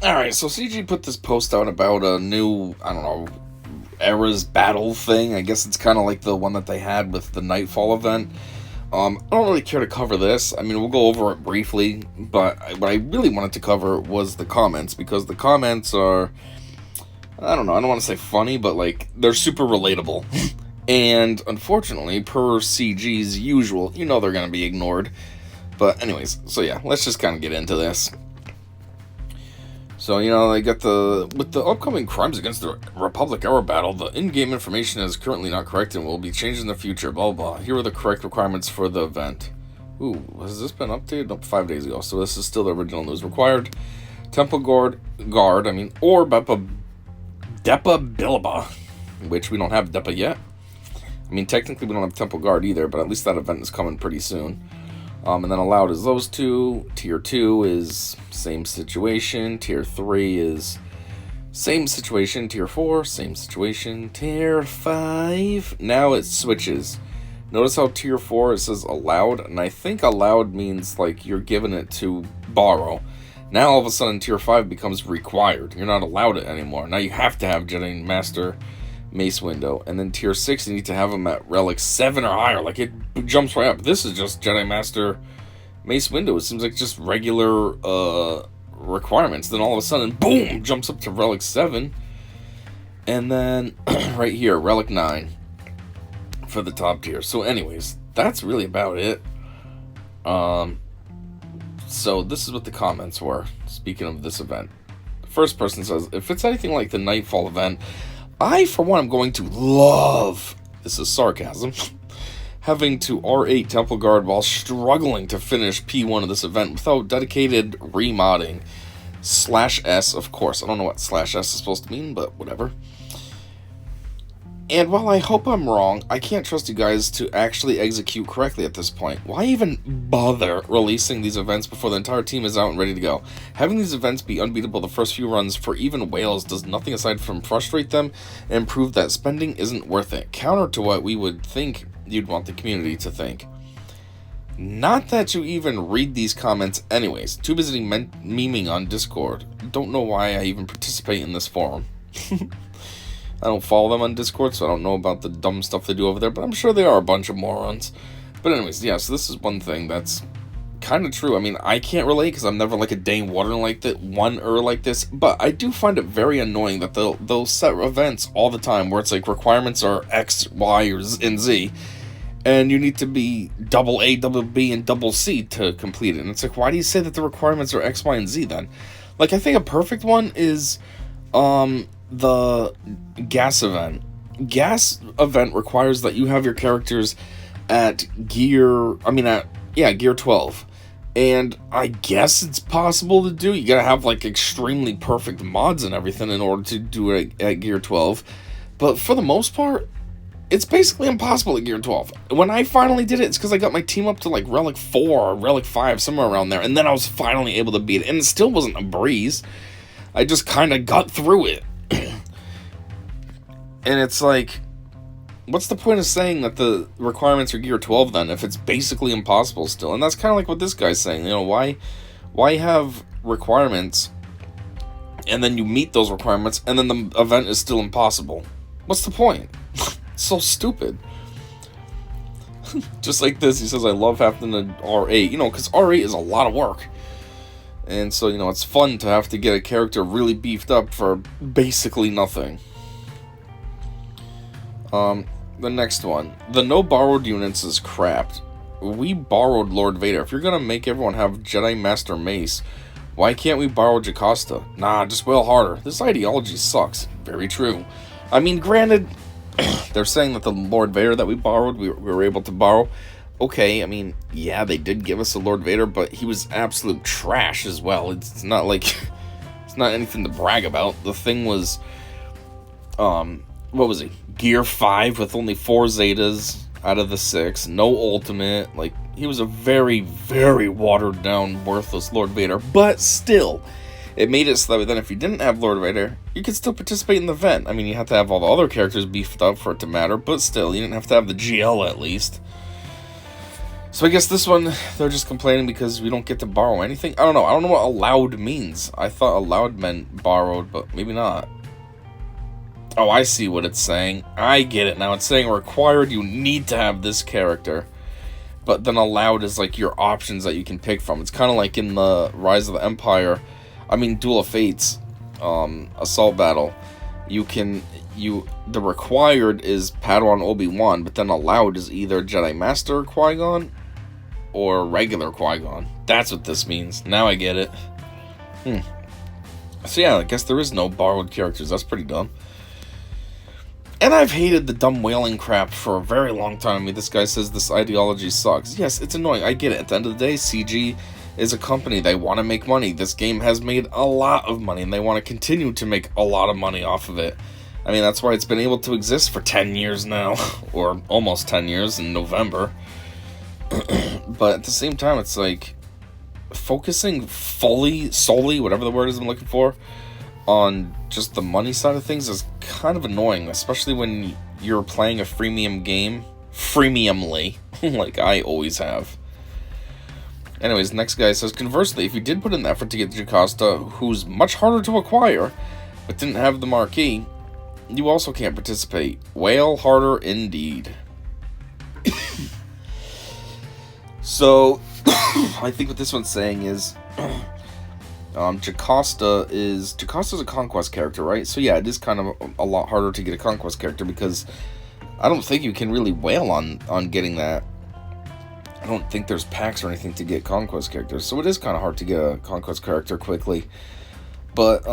Alright, so CG put this post out about a new, I don't know, Era's battle thing. I guess it's kind of like the one that they had with the Nightfall event. I don't really care to cover this. I mean, we'll go over it briefly, but what I really wanted to cover was the comments, because the comments are, I don't know, I don't want to say funny, but like, they're super relatable. And unfortunately, per CG's usual, you know they're going to be ignored. But anyways, so yeah, let's just kind of get into this. So, they got with the upcoming Crimes Against the Republic Era battle, the in-game information is currently not correct and will be changed in the future, blah, blah, blah. Here are the correct requirements for the event. Ooh, has this been updated? Nope, 5 days ago, so this is still the original news. Required Temple Guard, or Depa Bilba, which we don't have Depa yet. I mean, technically we don't have Temple Guard either, but at least that event is coming pretty soon. And then allowed is those two. Tier 2 is same situation. Tier 3 is same situation. Tier 4, same situation. Tier 5, now it switches. Notice how Tier 4 it says allowed, and I think allowed means like you're given it to borrow. Now all of a sudden Tier 5 becomes required. You're not allowed it anymore. Now you have to have Jedi Master Mace window. And then Tier 6 you need to have them at Relic 7 or higher. Like, it jumps right up. This is just Jedi Master Mace window. It seems like just regular requirements. Then all of a sudden, boom, jumps up to Relic 7. And then right here, Relic 9 for the top tier. So anyways, that's really about it. So this is what the comments were, speaking of this event. The first person says, if it's anything like the Nightfall event, I, for one, am going to love, this is sarcasm, having to R8 Temple Guard while struggling to finish P1 of this event without dedicated remodding. /S, of course. I don't know what /S is supposed to mean, but whatever. And while I hope I'm wrong, I can't trust you guys to actually execute correctly at this point. Why even bother releasing these events before the entire team is out and ready to go? Having these events be unbeatable the first few runs for even whales does nothing aside from frustrate them and prove that spending isn't worth it. Counter to what we would think you'd want the community to think. Not that you even read these comments anyways. Too busy memeing on Discord. Don't know why I even participate in this forum. I don't follow them on Discord, so I don't know about the dumb stuff they do over there, but I'm sure they are a bunch of morons. But anyways, yeah, so this is one thing that's kind of true. I mean, I can't relate because I'm never like a Dane Water like that, like this, but I do find it very annoying that they'll set events all the time where it's like requirements are X, Y, and Z, and you need to be double A, double B, and double C to complete it. And it's like, why do you say that the requirements are X, Y, and Z then? Like, I think a perfect one is, the gas event. Gas event requires that you have your characters at gear 12. And I guess it's possible to do. You gotta have like extremely perfect mods and everything in order to do it at gear 12. But for the most part, it's basically impossible at gear 12. When I finally did it, it's because I got my team up to like Relic 4 or Relic 5, somewhere around there. And then I was finally able to beat it. And it still wasn't a breeze. I just kind of got through it. And it's like, what's the point of saying that the requirements are gear 12 then, if it's basically impossible still? And that's kind of like what this guy's saying. Why have requirements, and then you meet those requirements, and then the event is still impossible? What's the point? It's so stupid. Just like this, he says, I love having to R8, because R8 is a lot of work. And so, it's fun to have to get a character really beefed up for basically nothing. The next one. The no borrowed units is crapped. We borrowed Lord Vader. If you're gonna make everyone have Jedi Master Mace, why can't we borrow Jocasta? Nah, just wail harder. This ideology sucks. Very true. I mean, granted, they're saying that the Lord Vader that we borrowed, we were able to borrow. Okay, I mean, yeah, they did give us a Lord Vader, but he was absolute trash as well. It's not like, it's not anything to brag about. The thing was, what was he? Gear 5 with only 4 Zetas out of the 6. No ultimate. Like, he was a very, very watered down, worthless Lord Vader. But still, it made it so that then if you didn't have Lord Vader, you could still participate in the event. I mean, you have to have all the other characters beefed up for it to matter, but still, you didn't have to have the GL at least. So I guess this one, they're just complaining because we don't get to borrow anything. I don't know. I don't know what allowed means. I thought allowed meant borrowed, but maybe not. Oh, I see what it's saying. I get it now. It's saying required, you need to have this character. But then allowed is like your options that you can pick from. It's kind of like in the Rise of the Empire. I mean, Duel of Fates, Assault Battle. The required is Padawan Obi-Wan, but then allowed is either Jedi Master Qui-Gon or regular Qui-Gon. That's what this means. Now I get it. So yeah, I guess there is no borrowed characters. That's pretty dumb. And I've hated the dumb whaling crap for a very long time. I mean, this guy says this ideology sucks. Yes, it's annoying. I get it. At the end of the day, CG is a company. They want to make money. This game has made a lot of money, and they want to continue to make a lot of money off of it. I mean, that's why it's been able to exist for 10 years now, or almost 10 years in November. But at the same time, it's like focusing solely, whatever the word is I'm looking for, on just the money side of things is kind of annoying, especially when you're playing a freemium game, freemiumly, like I always have. Anyways, next guy says, conversely, if you did put in the effort to get Jocasta, who's much harder to acquire, but didn't have the marquee, you also can't participate. Whale harder indeed. So, I think what this one's saying is, Jocasta's a conquest character, right? So yeah, it is kind of a lot harder to get a conquest character because I don't think you can really whale on getting that. I don't think there's packs or anything to get conquest characters, so it is kind of hard to get a conquest character quickly. But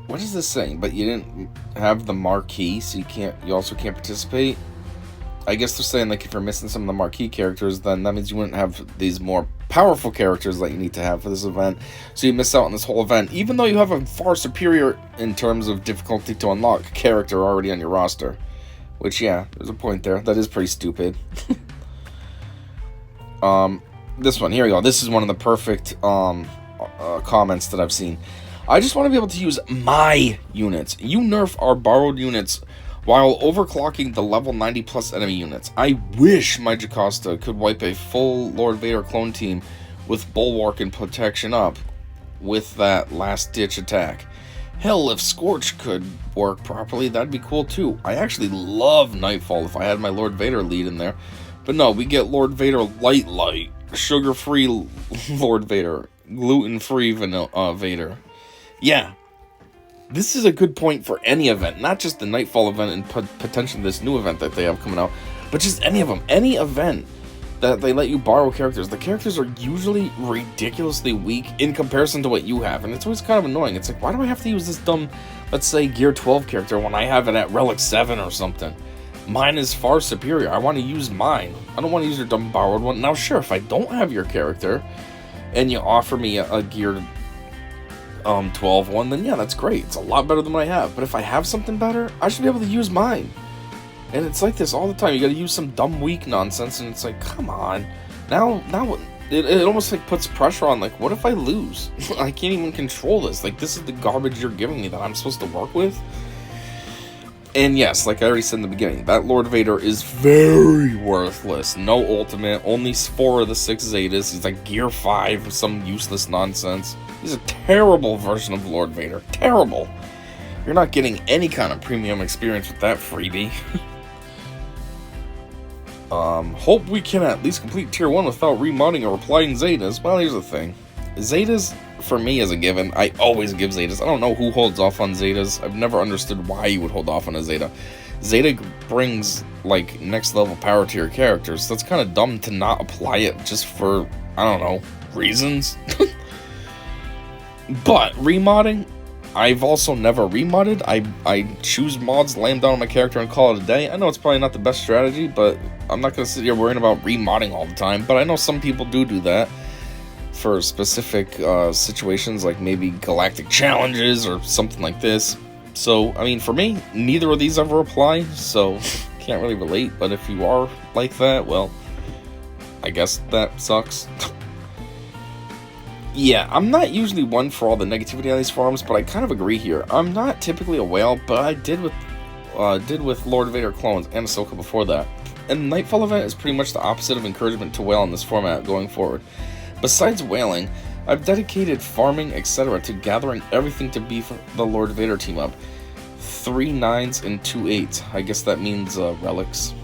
what is this saying? But you didn't have the marquee, so you also can't participate. I guess they're saying, like, if you're missing some of the marquee characters, then that means you wouldn't have these more powerful characters that you need to have for this event. So you miss out on this whole event, even though you have a far superior, in terms of difficulty to unlock, character already on your roster. Which, yeah, there's a point there. That is pretty stupid. This one, here we go. This is one of the perfect comments that I've seen. I just want to be able to use my units. You nerf our borrowed units while overclocking the level 90 plus enemy units. I wish my Jocasta could wipe a full Lord Vader clone team with Bulwark and Protection up with that last ditch attack. Hell, if Scorch could work properly, that'd be cool too. I actually love Nightfall if I had my Lord Vader lead in there. But no, we get Lord Vader light, sugar-free Lord Vader, gluten-free vanilla Vader. Yeah. This is a good point for any event, not just the Nightfall event and potentially this new event that they have coming out, but just any of them. Any event that they let you borrow characters. The characters are usually ridiculously weak in comparison to what you have, and it's always kind of annoying. It's like, why do I have to use this dumb, let's say, Gear 12 character when I have it at Relic 7 or something? Mine is far superior. I want to use mine. I don't want to use your dumb borrowed one. Now, sure, if I don't have your character, and you offer me a Gear 12 one, then yeah, that's great. It's a lot better than what I have. But if I have something better, I should be able to use mine. And it's like this all the time. You gotta use some dumb weak nonsense, and it's like, come on. Now it almost like puts pressure on, like, what if I lose? I can't even control this. Like, this is the garbage you're giving me that I'm supposed to work with? And yes, like I already said in the beginning, that Lord Vader is very worthless. No ultimate, only 4 of the 6 Zetas. He's like Gear 5, some useless nonsense. He's a terrible version of Lord Vader. Terrible. You're not getting any kind of premium experience with that freebie. Hope we can at least complete Tier 1 without remodding or applying Zetas. Well, here's the thing. Zetas, for me, is a given. I always give Zetas. I don't know who holds off on Zetas. I've never understood why you would hold off on a Zeta. Zeta brings, like, next level power to your characters. That's kind of dumb to not apply it just for, I don't know, reasons. But remodding, I've also never remodded. I choose mods, lay them down on my character, and call it a day. I know it's probably not the best strategy, but I'm not going to sit here worrying about remodding all the time. But I know some people do that for specific situations, like maybe galactic challenges or something like this. So, I mean, for me, neither of these ever apply, so can't really relate. But if you are like that, well, I guess that sucks. Yeah, I'm not usually one for all the negativity on these forums, but I kind of agree here. I'm not typically a whale, but I did with Lord Vader clones and Ahsoka before that. and the Nightfall event is pretty much the opposite of encouragement to whale in this format going forward. Besides whaling, I've dedicated farming, etc. to gathering everything to beef the Lord Vader team up. 3 9s and 2 8s. I guess that means relics.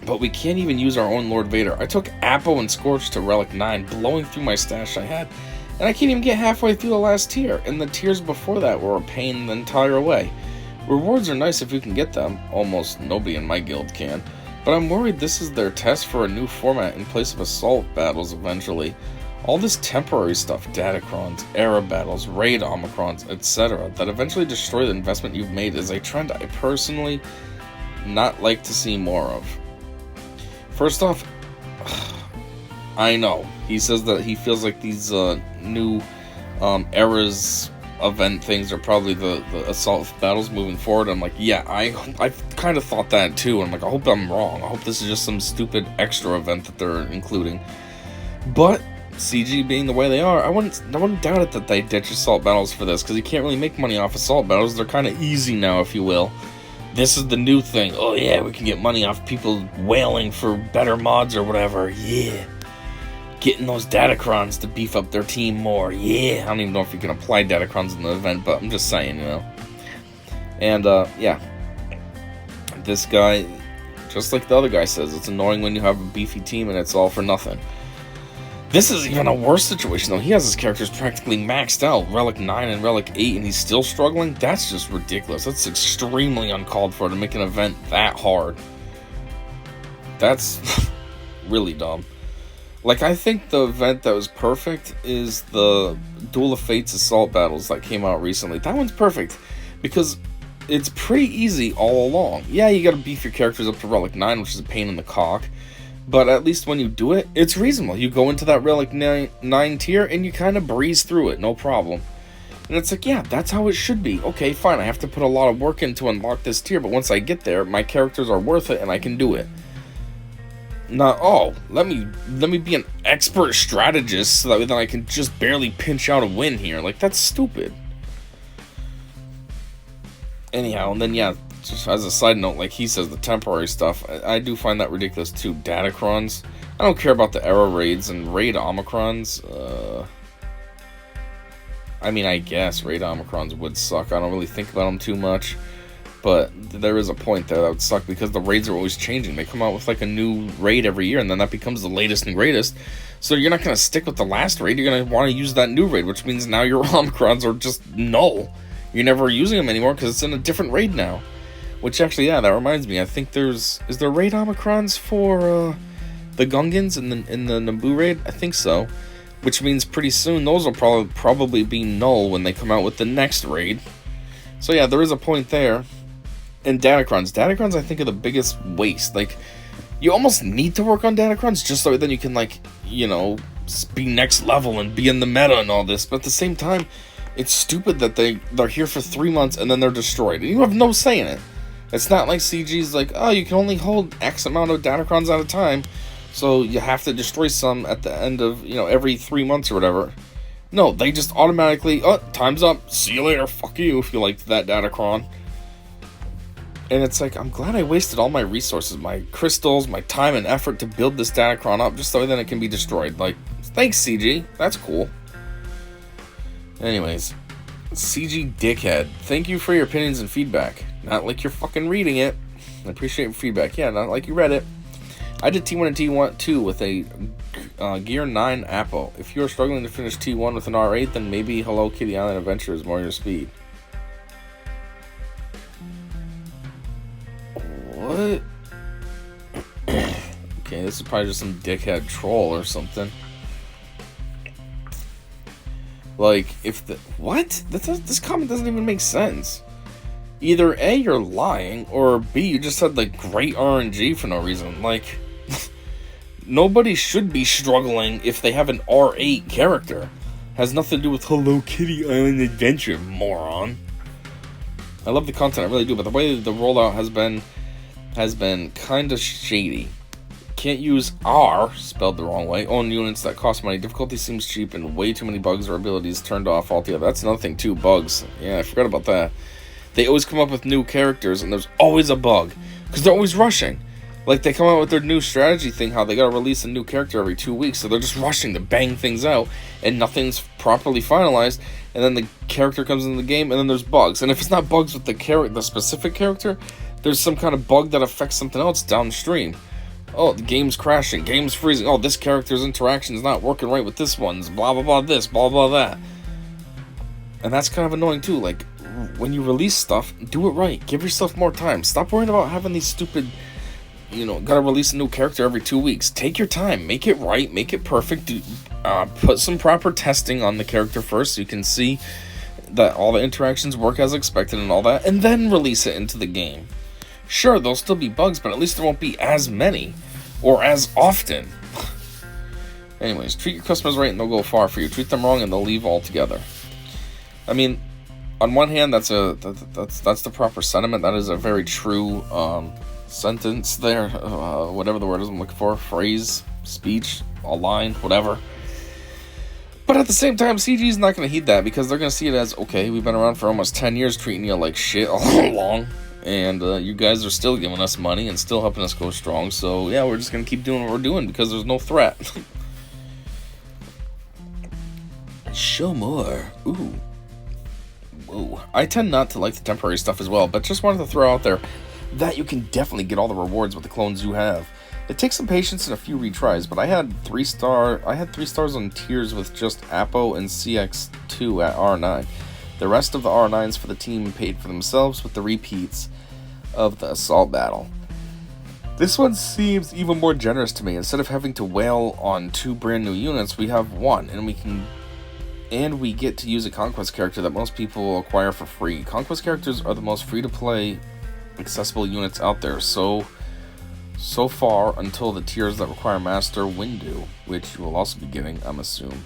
But we can't even use our own Lord Vader. I took Apple and Scorch to Relic 9, blowing through my stash I had, and I can't even get halfway through the last tier, and the tiers before that were a pain the entire way. Rewards are nice if you can get them. Almost nobody in my guild can. But I'm worried this is their test for a new format in place of assault battles eventually. All this temporary stuff, Datacrons, Era battles, Raid Omicrons, etc. that eventually destroy the investment you've made is a trend I personally not like to see more of. First off, I know, he says that he feels like these new Eras event things are probably the assault battles moving forward. I'm like, yeah, I kind of thought that too. I'm like, I hope I'm wrong. I hope this is just some stupid extra event that they're including. But CG being the way they are, I wouldn't doubt it that they ditch assault battles for this, because you can't really make money off assault battles. They're kind of easy now, if you will. This is the new thing. Oh yeah, we can get money off people whaling for better mods or whatever. Yeah. Getting those Datacrons to beef up their team more. Yeah. I don't even know if you can apply Datacrons in the event, but I'm just saying, you know. And, yeah. This guy, just like the other guy says, it's annoying when you have a beefy team and it's all for nothing. This is even a worse situation, though. He has his characters practically maxed out, Relic 9 and Relic 8, and he's still struggling? That's just ridiculous. That's extremely uncalled for to make an event that hard. That's really dumb. Like, I think the event that was perfect is the Duel of Fates Assault Battles that came out recently. That one's perfect, because it's pretty easy all along. Yeah, you gotta beef your characters up to Relic 9, which is a pain in the cock. But at least when you do it, it's reasonable. You go into that Relic 9 tier, and you kind of breeze through it, no problem. And it's like, yeah, that's how it should be. Okay, fine, I have to put a lot of work in to unlock this tier, but once I get there, my characters are worth it, and I can do it. Not, oh, let me be an expert strategist, so that then I can just barely pinch out a win here. Like, that's stupid. Anyhow, and then, yeah, just as a side note, like he says, the temporary stuff, I do find that ridiculous too. Datacrons, I don't care about the Era raids and Raid Omicrons. I mean, I guess Raid Omicrons would suck. I don't really think about them too much, but there is a point there that would suck, because the raids are always changing. They come out with like a new raid every year, and then that becomes the latest and greatest. So you're not going to stick with the last raid. You're going to want to use that new raid, which means now your Omicrons are just null. You're never using them anymore because it's in a different raid now. Which actually, yeah, that reminds me. I think is there raid Omicrons for the Gungans in the Naboo raid? I think so. Which means pretty soon those will probably be null when they come out with the next raid. So yeah, there is a point there. And Datacrons, I think, are the biggest waste. Like, you almost need to work on Datacrons just so then you can, like, you know, be next level and be in the meta and all this. But at the same time, it's stupid that they're here for 3 months and then they're destroyed. And you have no say in it. It's not like CG's like, oh, you can only hold X amount of Datacrons at a time, so you have to destroy some at the end of, you know, every 3 months or whatever. No, they just automatically, oh, time's up, see you later, fuck you if you liked that Datacron. And it's like, I'm glad I wasted all my resources, my crystals, my time and effort to build this Datacron up just so then it can be destroyed. Like, thanks CG, that's cool. Anyways, CG dickhead, thank you for your opinions and feedback. Not like you're fucking reading it. I appreciate your feedback. Yeah, not like you read it. I did T1 and T1 2 with a Gear 9 Apple. If you are struggling to finish T1 with an R8, then maybe Hello Kitty Island Adventure is more your speed. What? Okay, this is probably just some dickhead troll or something. Like, if the... What? This comment doesn't even make sense. Either A, you're lying, or B, you just had, like, great RNG for no reason. Like, nobody should be struggling if they have an R8 character. Has nothing to do with Hello Kitty Island Adventure, moron. I love the content, I really do, but the way the rollout has been kind of shady. Can't use R, spelled the wrong way, own units that cost money, difficulty seems cheap, and way too many bugs or abilities turned off altogether. That's another thing too, bugs. Yeah, I forgot about that. They always come up with new characters, and there's always a bug, because they're always rushing. Like, they come out with their new strategy thing, how they gotta release a new character every 2 weeks, so they're just rushing to bang things out, and nothing's properly finalized, and then the character comes into the game, and then there's bugs. And if it's not bugs with the specific character, there's some kind of bug that affects something else downstream. Oh, the game's crashing, game's freezing, oh, this character's interaction is not working right with this one's, blah blah blah this, blah blah that. And that's kind of annoying too. Like, when you release stuff, do it right, give yourself more time, stop worrying about having these stupid, gotta release a new character every 2 weeks. Take your time, make it right, make it perfect. Put some proper testing on the character first so you can see that all the interactions work as expected and all that, and then release it into the game. Sure, there'll still be bugs, but at least there won't be as many or as often. Anyways, treat your customers right and they'll go far for you. Treat them wrong and they'll leave altogether. I mean, on one hand, that's the proper sentiment. That is a very true sentence there, whatever the word is I'm looking for, phrase, speech, a line, whatever. But at the same time, CG's not going to heed that, because they're going to see it as, okay, we've been around for almost 10 years treating you like shit all along, and you guys are still giving us money and still helping us go strong, so yeah, we're just going to keep doing what we're doing because there's no threat. Show more. Ooh. Whoa. I tend not to like the temporary stuff as well, but just wanted to throw out there that you can definitely get all the rewards with the clones you have. It takes some patience and a few retries, but I had 3 stars on tiers with just Apo and CX2 at R9. The rest of the R9s for the team paid for themselves with the repeats of the assault battle. This one seems even more generous to me. Instead of having to wail on 2 brand new units, we have 1, and we get to use a conquest character that most people will acquire for free. Conquest characters are the most free-to-play accessible units out there, so far, until the tiers that require Master Windu, which you will also be getting, I'm assuming.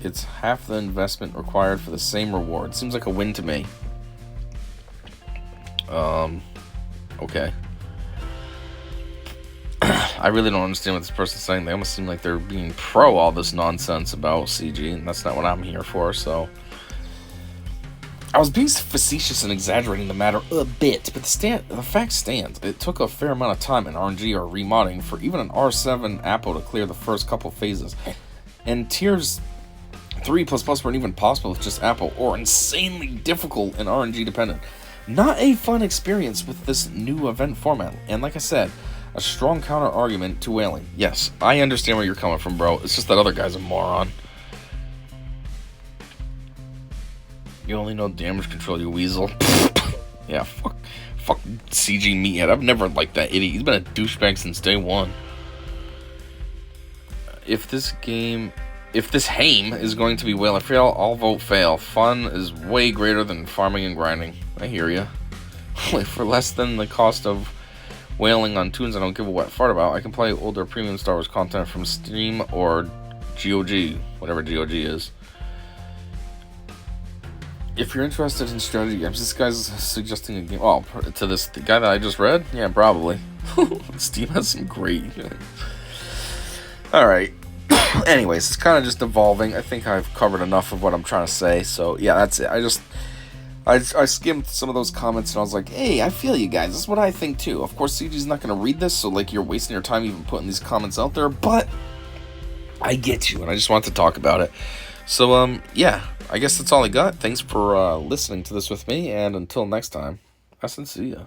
It's half the investment required for the same reward. Seems like a win to me. Okay. I really don't understand what this person's saying. They almost seem like they're being pro all this nonsense about CG, and that's not what I'm here for, so... I was being facetious and exaggerating the matter a bit, but the fact stands. It took a fair amount of time in RNG or remodding for even an R7 Apo to clear the first couple phases. And tiers 3++ weren't even possible with just Apo, or insanely difficult and RNG dependent. Not a fun experience with this new event format, and like I said, a strong counter argument to whaling. Yes, I understand where you're coming from, bro. It's just that other guy's a moron. You only know damage control, you weasel. Yeah, fuck CG meathead. I've never liked that idiot. He's been a douchebag since day one. If this Haim is going to be whale and fail, I'll vote fail. Fun is way greater than farming and grinding. I hear ya. For less than the cost of whaling on tunes I don't give a wet fart about, I can play older premium Star Wars content from Steam or GOG, whatever GOG is. If you're interested in strategy games, this guy's suggesting a game. Oh, to the guy that I just read? Yeah, probably. Steam has some great... Alright. Anyways, it's kind of just evolving. I think I've covered enough of what I'm trying to say, so yeah, that's it. I skimmed some of those comments and I was like, hey, I feel you guys. This is what I think too. Of course, CG's not going to read this, so like you're wasting your time even putting these comments out there, but I get you, and I just want to talk about it. So, yeah, I guess that's all I got. Thanks for listening to this with me, and until next time, I see ya.